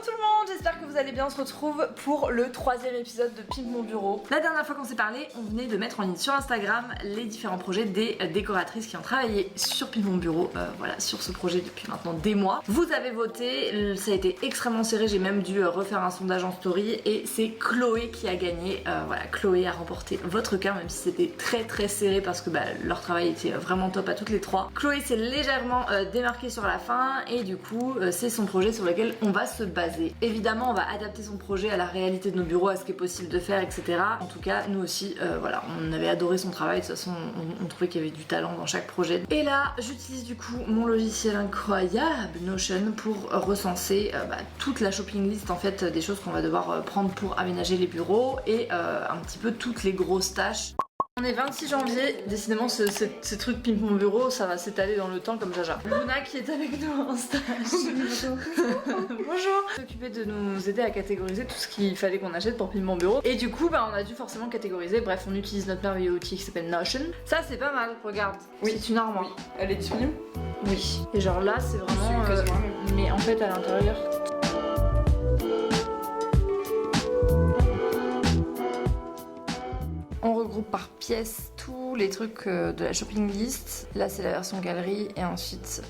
tout le monde, j'espère que vous allez bien. On se retrouve pour le 3e épisode de Pimp mon bureau. La dernière fois qu'on s'est parlé, on venait de mettre en ligne sur Instagram les différents projets des décoratrices qui ont travaillé sur Pimp mon bureau, voilà, sur ce projet depuis maintenant des mois. Vous avez voté, ça a été extrêmement serré, j'ai même dû refaire un sondage en story et c'est Chloé qui a gagné. Voilà, Chloé a remporté votre cœur, même si c'était très serré parce que leur travail était vraiment top à toutes les trois. Chloé s'est légèrement démarquée sur la fin et du coup c'est son projet sur lequel on va se baser. Évidemment on va adapter son projet à la réalité de nos bureaux, à ce qui est possible de faire, etc. En tout cas nous aussi voilà, on avait adoré son travail, de toute façon on trouvait qu'il y avait du talent dans chaque projet. Et là j'utilise du coup mon logiciel incroyable Notion pour recenser toute la shopping list en fait des choses qu'on va devoir prendre pour aménager les bureaux et un petit peu toutes les grosses tâches. On est 26 janvier, décidément ce truc Pimp mon bureau ça va s'étaler dans le temps comme Jaja. Luna qui est avec nous en stage. Bonjour. S'occuper de nous aider à catégoriser tout ce qu'il fallait qu'on achète pour Pimp mon bureau. Et du coup on a dû forcément catégoriser, bref on utilise notre merveilleux outil qui s'appelle Notion. Ça c'est pas mal, regarde, oui. C'est une armoire. Oui. Elle est disponible? Oui. Et genre là c'est vraiment... mais en fait à l'intérieur... On regroupe par pièce tous les trucs de la shopping list. Là c'est la version galerie et ensuite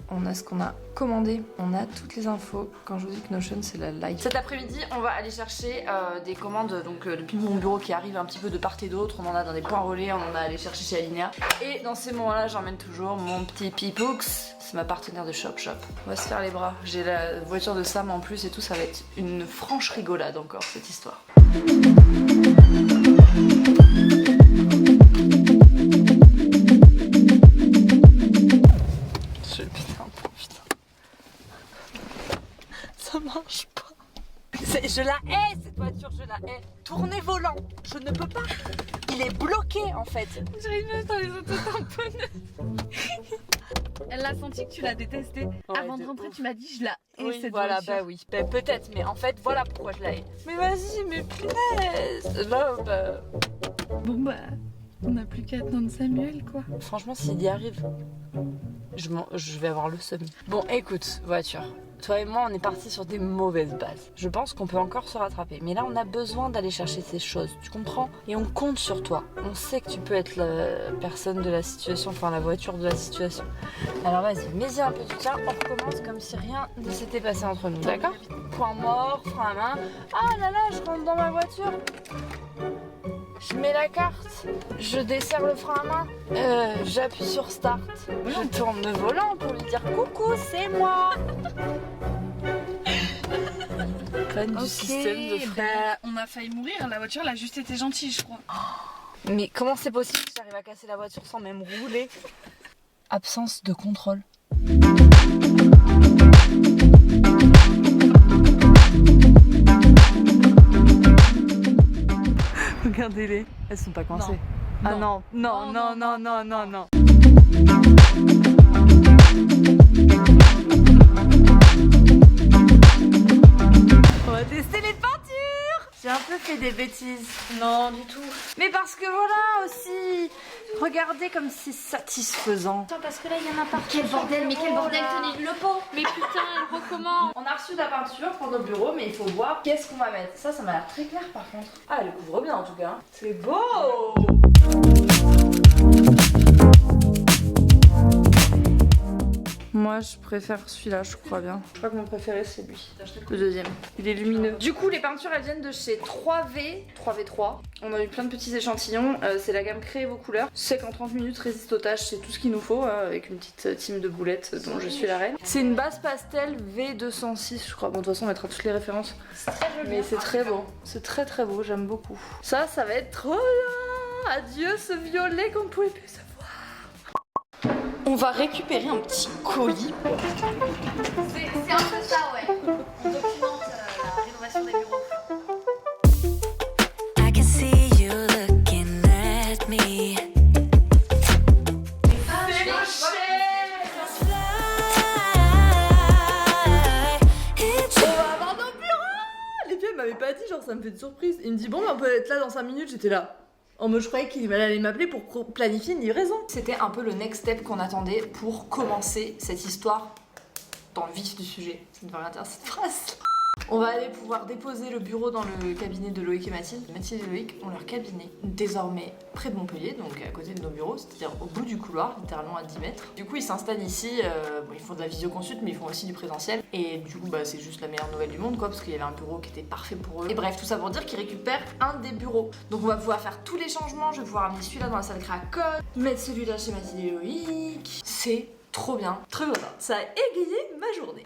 on a ce qu'on a commandé. On a toutes les infos. Quand je vous dis que Notion c'est la life. Cet après-midi on va aller chercher des commandes donc depuis mon bureau qui arrivent un petit peu de part et d'autre. On en a dans des points relais, on en a allé chercher chez Alinea. Et dans ces moments-là j'emmène toujours mon petit Pipoux. C'est ma partenaire de Shop. On va se faire les bras. J'ai la voiture de Sam en plus et tout, ça va être une franche rigolade encore cette histoire. Ça marche pas. Je la hais cette voiture, je la hais. Tournez volant, je ne peux pas. Il est bloqué en fait. J'arrive même dans les autotamponneuses. Elle a senti que tu l'as détestée. Ouais, avant de rentrer, tu m'as dit je la hais oui, cette voilà, voiture. bah oui, peut-être, mais en fait voilà pourquoi je la hais. Mais vas-y, mais punaise. Là, Bon bah, on n'a plus qu'à attendre Samuel quoi. franchement, s'il y arrive, je vais avoir le seum. Bon, écoute, voiture. Toi et moi, on est partis sur des mauvaises bases. Je pense qu'on peut encore se rattraper. Mais là, on a besoin d'aller chercher ces choses. Tu comprends? Et on compte sur toi. On sait que tu peux être la personne de la situation, enfin la voiture de la situation. Alors vas-y, mets-y un peu du tien. On recommence comme si rien ne s'était passé entre nous, d'accord? Point mort, frein à main. Ah là là, je rentre dans ma voiture. Je mets la carte, je desserre le frein à main, j'appuie sur start, je tourne le volant pour lui dire coucou, c'est moi. Panne du système de frein. Bah, on a failli mourir, la voiture elle a juste été gentille je crois. Mais comment c'est possible que j'arrive à casser la voiture sans même rouler? Absence de contrôle. Regardez-les, elles sont pas coincées. Non. Ah non, non, non, non, non, non, non. On va tester les peintures. J'ai un peu fait des bêtises. Non, du tout. Mais parce que voilà aussi. Regardez comme c'est satisfaisant. Attends, parce que là il y en a partout. Quel bordel, mais quel bordel, tenez le pot. Mais putain, elle recommence. On a reçu de la peinture pour nos bureaux, mais il faut voir qu'est-ce qu'on va mettre. Ça m'a l'air très clair par contre. Ah, elle couvre bien en tout cas. C'est beau. Moi je préfère celui-là, je crois bien. Je crois que mon préféré c'est lui, le deuxième. Il est lumineux. Du coup les peintures elles viennent de chez 3V3. On a eu plein de petits échantillons, c'est la gamme Créez vos couleurs. Sec en 30 minutes, résiste aux taches, c'est tout ce qu'il nous faut avec une petite team de boulettes dont je suis la reine. C'est une base pastel V206 je crois. Bon de toute façon on mettra toutes les références. Mais c'est très beau, c'est très beau, j'aime beaucoup. Ça va être trop bien. Adieu ce violet qu'on ne pouvait plus savoir. On va récupérer un petit colis. C'est un peu ça, ouais. On documente la rénovation des bureaux. I can see you looking at me. On va avoir nos bureaux. Les filles m'avaient pas dit, genre ça me fait de surprise. Il me dit bon on peut être là dans 5 minutes, j'étais là. En mode je croyais qu'il allait m'appeler pour planifier une livraison. C'était un peu le next step qu'on attendait pour commencer cette histoire dans le vif du sujet. Ça ne veut rien dire cette phrase. On va aller pouvoir déposer le bureau dans le cabinet de Loïc et Mathilde. Mathilde et Loïc ont leur cabinet désormais près de Montpellier, donc à côté de nos bureaux, c'est-à-dire au bout du couloir, littéralement à 10 mètres. Du coup, ils s'installent ici, bon, ils font de la visioconsulte, mais ils font aussi du présentiel. Et du coup, bah, c'est juste la meilleure nouvelle du monde, quoi, parce qu'il y avait un bureau qui était parfait pour eux. Et bref, tout ça pour dire qu'ils récupèrent un des bureaux. Donc on va pouvoir faire tous les changements, je vais pouvoir amener celui-là dans la salle créa-code, mettre celui-là chez Mathilde et Loïc. C'est trop bien, très bien. Ça a égayé ma journée.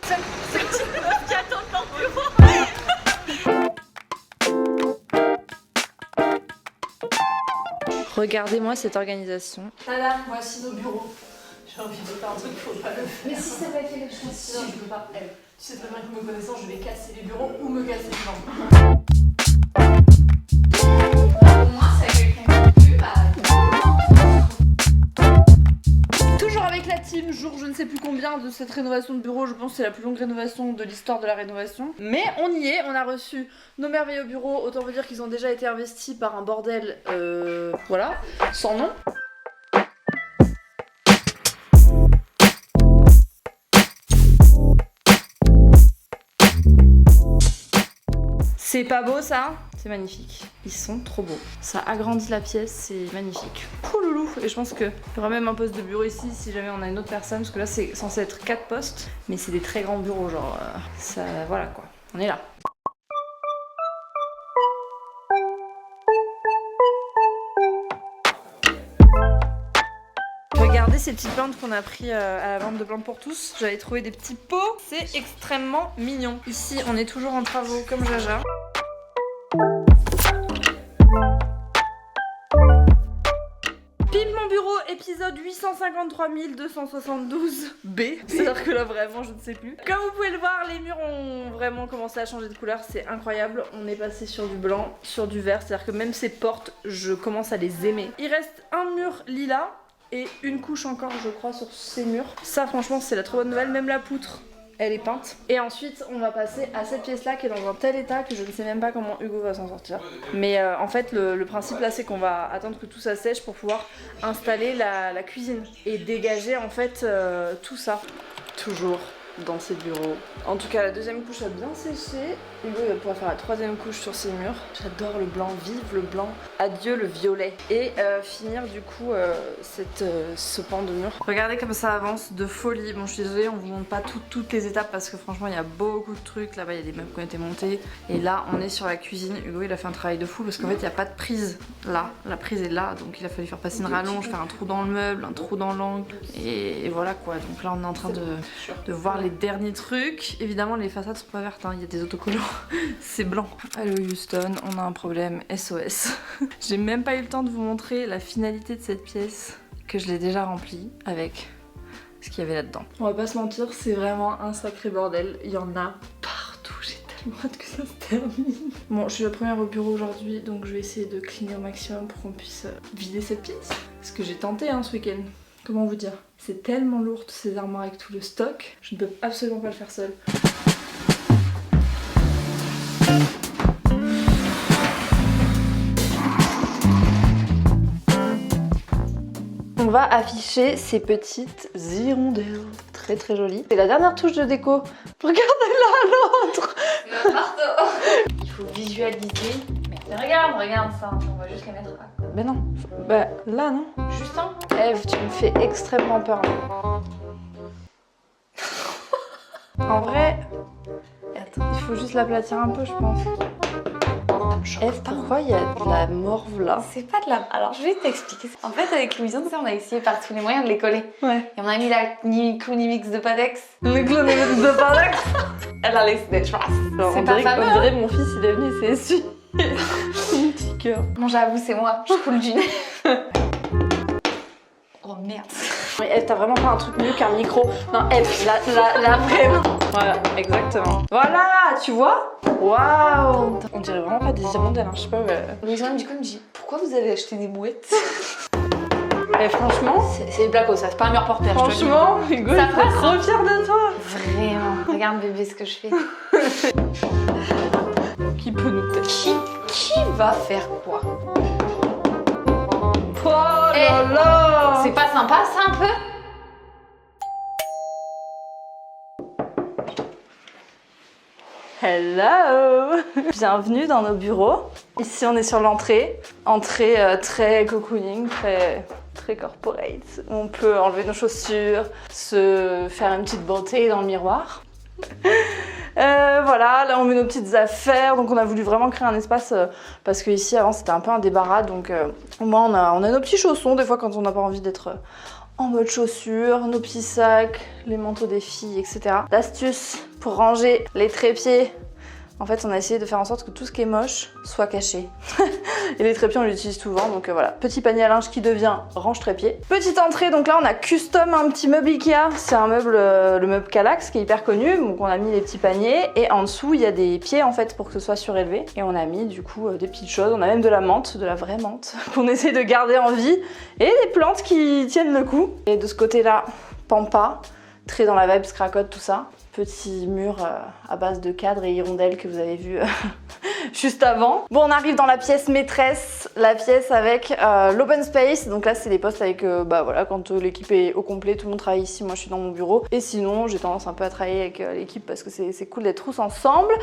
Regardez-moi cette organisation. Tada, voici nos bureaux. J'ai envie de faire un truc, faut pas le faire. Mais si ça va être quelque chose. Non, je peux pas. Tu sais très bien que me connaissant, je vais casser les bureaux ou me casser les jambes. Au moins, c'est quelqu'un qui pue, Toujours avec la team, jour je ne sais plus combien de cette rénovation de bureau, je pense que c'est la plus longue rénovation de l'histoire de la rénovation. Mais on y est, on a reçu nos merveilleux bureaux, autant vous dire qu'ils ont déjà été investis par un bordel, voilà, sans nom. C'est pas beau ça? C'est magnifique. Ils sont trop beaux. Ça agrandit la pièce, c'est magnifique. Pouloulou. Et je pense qu'il y aura même un poste de bureau ici si jamais on a une autre personne. Parce que là c'est censé être 4 postes. Mais c'est des très grands bureaux, genre ça. Voilà quoi. On est là. Regardez ces petites plantes qu'on a pris à la vente de plantes pour tous. J'avais trouvé des petits pots. C'est extrêmement mignon. Ici on est toujours en travaux comme Jaja. Pimp mon bureau, épisode 853 272 B. C'est-à-dire que là vraiment je ne sais plus. Comme vous pouvez le voir, les murs ont vraiment commencé à changer de couleur, c'est incroyable. On est passé sur du blanc, sur du vert, c'est-à-dire que même ces portes, je commence à les aimer. Il reste un mur lilas et une couche encore je crois sur ces murs. Ça franchement c'est la trop bonne nouvelle, même la poutre elle est peinte. Et ensuite on va passer à cette pièce là qui est dans un tel état que je ne sais même pas comment Hugo va s'en sortir. Mais en fait le principe là c'est qu'on va attendre que tout ça sèche pour pouvoir installer la cuisine et dégager en fait tout ça. Toujours dans ces bureaux. En tout cas la deuxième couche a bien séché. Hugo il va pouvoir faire la troisième couche sur ces murs. J'adore le blanc, vive le blanc, adieu le violet. Et finir du coup ce pan de mur. Regardez comme ça avance de folie. Bon je suis désolée on vous montre pas toutes les étapes parce que franchement il y a beaucoup de trucs. Là-bas il y a des meubles qui ont été montés. Et là on est sur la cuisine. Hugo il a fait un travail de fou parce qu'en fait il n'y a pas de prise là. La prise est là donc il a fallu faire passer une rallonge, faire un trou dans le meuble, un trou dans l'angle. Et voilà quoi. Donc là on est en train de voir les derniers trucs. Évidemment les façades sont pas vertes, hein. Il y a des autocollants. C'est blanc. Allô Houston, on a un problème, SOS. J'ai même pas eu le temps de vous montrer la finalité de cette pièce que je l'ai déjà remplie avec ce qu'il y avait là-dedans. On va pas se mentir, c'est vraiment un sacré bordel. Il y en a partout, j'ai tellement hâte que ça se termine. Bon, je suis la première au bureau aujourd'hui, donc je vais essayer de cleaner au maximum pour qu'on puisse vider cette pièce. Ce que j'ai tenté hein, ce week-end. Comment vous dire? C'est tellement lourd tous ces armoires avec tout le stock, je ne peux absolument pas le faire seule. On va afficher ces petites hirondelles, très très jolies. C'est la dernière touche de déco. Regardez-la l'autre. Le marteau. Il faut visualiser. Mais regarde ça, on va juste les mettre là. Mais non, bah là non. Juste un. Eve, tu me fais extrêmement peur. En vrai, attends, il faut juste l'aplatir un peu je pense. Eve, pourquoi il y a de la morve là? C'est pas de la... Alors je vais t'expliquer. En fait avec Louison, on a essayé par tous les moyens de les coller. Ouais. Et on a mis la Cloonimix de Padex. Le Cloonimix de Padex. Elle a laissé des traces. On dirait mon fils il est venu, c'est essuie. Mon petit cœur. Bon j'avoue c'est moi, je coule du nez. Oh merde. Mais Eve, t'as vraiment pas un truc mieux qu'un micro. Non, Eve, la vraiment. Voilà, exactement. Voilà, tu vois? Waouh! On dirait vraiment pas des hirondelles, hein, je sais pas. Louison du coup me dit pourquoi vous avez acheté des mouettes? Et franchement, c'est des placos, ça c'est pas un mur porteur. Franchement, Hugo, il serait trop fier de toi. Vraiment. Regarde bébé ce que je fais. Qui peut nous tester? Qui va faire quoi? Oh là là! C'est pas sympa ça un peu? Hello! Bienvenue dans nos bureaux. Ici on est sur l'entrée. Entrée très cocooning, très corporate. On peut enlever nos chaussures, se faire une petite beauté dans le miroir. Voilà, là on met nos petites affaires, donc on a voulu vraiment créer un espace parce que ici avant c'était un peu un débarras, donc au moins on a nos petits chaussons des fois quand on n'a pas envie d'être en mode chaussures, nos petits sacs, les manteaux des filles, etc. L'astuce pour ranger les trépieds. En fait, on a essayé de faire en sorte que tout ce qui est moche soit caché. Et les trépieds, on les utilise souvent, donc voilà. Petit panier à linge qui devient range-trépied. Petite entrée, donc là, on a custom un petit meuble Ikea. C'est un meuble, le meuble Kallax, qui est hyper connu. Donc on a mis les petits paniers, et en dessous, il y a des pieds, en fait, pour que ce soit surélevé. Et on a mis, du coup, des petites choses. On a même de la menthe, de la vraie menthe, qu'on essaie de garder en vie. Et des plantes qui tiennent le coup. Et de ce côté-là, pampa, très dans la vibe cracotte, tout ça. Petit mur à base de cadres et hirondelles que vous avez vu juste avant. Bon, on arrive dans la pièce maîtresse, la pièce avec l'open space. Donc là, c'est les postes avec, bah voilà, quand l'équipe est au complet, tout le monde travaille ici, moi je suis dans mon bureau. Et sinon, j'ai tendance un peu à travailler avec l'équipe parce que c'est cool d'être tous ensemble.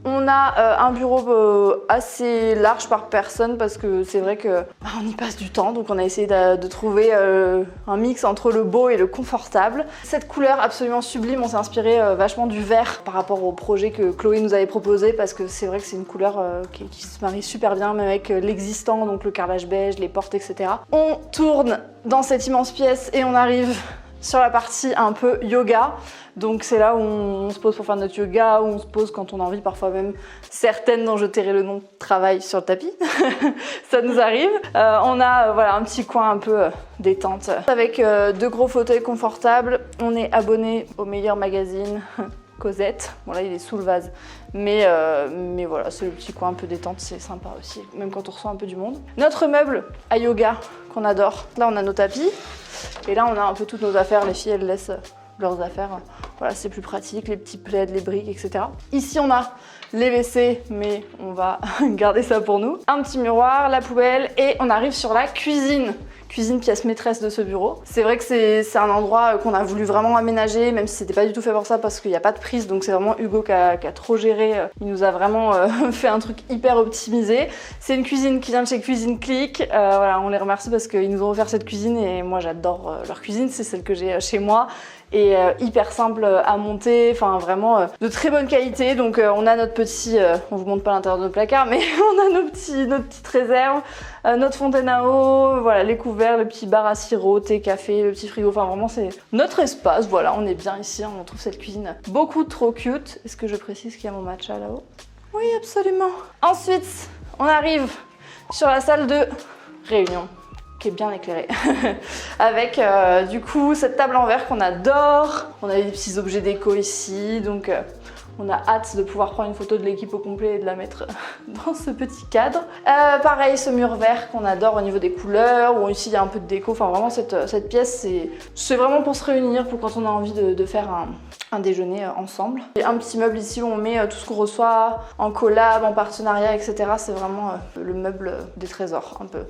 On a un bureau assez large par personne parce que c'est vrai que on y passe du temps. Donc on a essayé de trouver un mix entre le beau et le confortable. Cette couleur absolument sublime, on s'est inspiré vachement du vert par rapport au projet que Chloé nous avait proposé parce que c'est vrai que c'est une couleur qui se marie super bien même avec l'existant, donc le carrelage beige, les portes, etc. On tourne dans cette immense pièce et on arrive sur la partie un peu yoga. Donc c'est là où on se pose pour faire notre yoga, où on se pose quand on a envie, parfois même certaines dont je tairai le nom travaillent sur le tapis. Ça nous arrive. On a voilà, un petit coin un peu détente avec deux gros fauteuils confortables. On est abonné au meilleur magazine Cosette. Bon là il est sous le vase, mais voilà, c'est le petit coin un peu détente, c'est sympa aussi, même quand on reçoit un peu du monde. Notre meuble à yoga qu'on adore. Là on a nos tapis et là on a un peu toutes nos affaires. Les filles elles laissent leurs affaires. Voilà, c'est plus pratique, les petits plaids, les briques, etc. Ici on a les WC, mais on va garder ça pour nous. Un petit miroir, la poubelle, et on arrive sur la cuisine. Cuisine, pièce maîtresse de ce bureau. C'est vrai que c'est un endroit qu'on a voulu vraiment aménager, même si c'était pas du tout fait pour ça parce qu'il n'y a pas de prise, donc c'est vraiment Hugo qui a trop géré. Il nous a vraiment fait un truc hyper optimisé. C'est une cuisine qui vient de chez Cuisine Click. Voilà, on les remercie parce qu'ils nous ont offert cette cuisine et moi j'adore leur cuisine, c'est celle que j'ai chez moi. Et hyper simple à monter, enfin vraiment de très bonne qualité. Donc on a notre petit, on vous montre pas l'intérieur de nos placards, mais on a nos petites réserves, notre fontaine à eau, voilà, les couverts, le petit bar à sirop, thé, café, le petit frigo, enfin vraiment c'est notre espace. Voilà, on est bien ici, on trouve cette cuisine beaucoup trop cute. Est-ce que je précise qu'il y a mon matcha là-haut? Oui, absolument. Ensuite, on arrive sur la salle de réunion, qui est bien éclairée, avec du coup cette table en verre qu'on adore. On a des petits objets déco ici, donc on a hâte de pouvoir prendre une photo de l'équipe au complet et de la mettre dans ce petit cadre. Pareil, ce mur vert qu'on adore au niveau des couleurs, où ici il y a un peu de déco, enfin vraiment cette pièce c'est vraiment pour se réunir, pour quand on a envie de faire un déjeuner ensemble. Il y a un petit meuble ici où on met tout ce qu'on reçoit en collab, en partenariat, etc. C'est vraiment le meuble des trésors, un peu.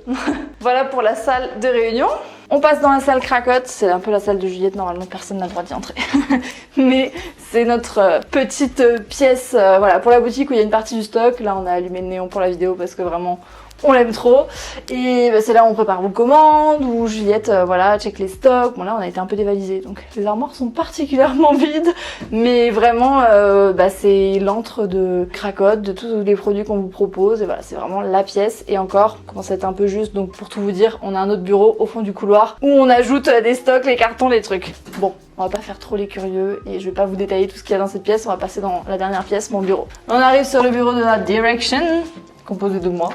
Voilà pour la salle de réunion. On passe dans la salle cracotte, c'est un peu la salle de Juliette, normalement personne n'a le droit d'y entrer. Mais c'est notre petite pièce voilà, pour la boutique où il y a une partie du stock. Là on a allumé le néon pour la vidéo parce que vraiment on l'aime trop. Et bah, c'est là où on prépare vos commandes, où Juliette voilà, check les stocks. Bon là on a été un peu dévalisé, donc les armoires sont particulièrement vides. Mais vraiment bah, c'est l'antre de cracotte, de tous les produits qu'on vous propose. Et voilà, c'est vraiment la pièce. Et encore, on commence à être un peu juste, donc pour tout vous dire, on a un autre bureau au fond du couloir où on ajoute des stocks, les cartons, les trucs. Bon, on va pas faire trop les curieux et je vais pas vous détailler tout ce qu'il y a dans cette pièce. On va passer dans la dernière pièce, mon bureau. On arrive sur le bureau de la Direction, composé de moi.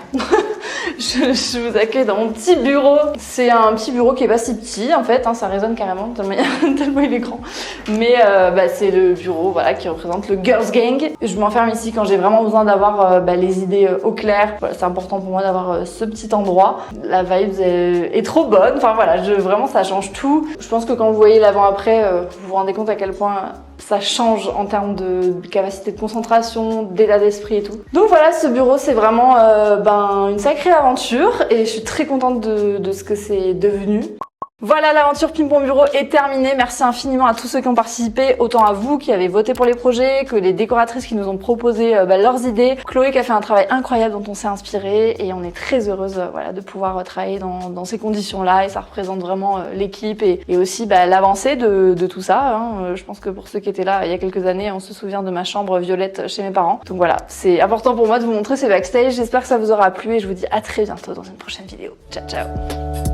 Je vous accueille dans mon petit bureau. C'est un petit bureau qui est pas si petit en fait, hein, ça résonne carrément tellement il est grand. Mais bah, c'est le bureau voilà, qui représente le Girls Gang. Je m'enferme ici quand j'ai vraiment besoin d'avoir les idées au clair. Voilà, c'est important pour moi d'avoir ce petit endroit. La vibe est trop bonne, enfin voilà, vraiment ça change tout. Je pense que quand vous voyez l'avant-après, vous vous rendez compte à quel point ça change en termes de capacité de concentration, d'état d'esprit et tout. Donc voilà, ce bureau c'est vraiment une sacrée aventure et je suis très contente de ce que c'est devenu. Voilà, l'aventure Pim Pom Bureau est terminée. Merci infiniment à tous ceux qui ont participé, autant à vous qui avez voté pour les projets, que les décoratrices qui nous ont proposé leurs idées. Chloé qui a fait un travail incroyable dont on s'est inspiré et on est très heureuse voilà, de pouvoir travailler dans ces conditions-là et ça représente vraiment l'équipe et aussi l'avancée de tout ça. Hein. Je pense que pour ceux qui étaient là il y a quelques années, on se souvient de ma chambre violette chez mes parents. Donc voilà, c'est important pour moi de vous montrer ces backstage. J'espère que ça vous aura plu et je vous dis à très bientôt dans une prochaine vidéo. Ciao ciao.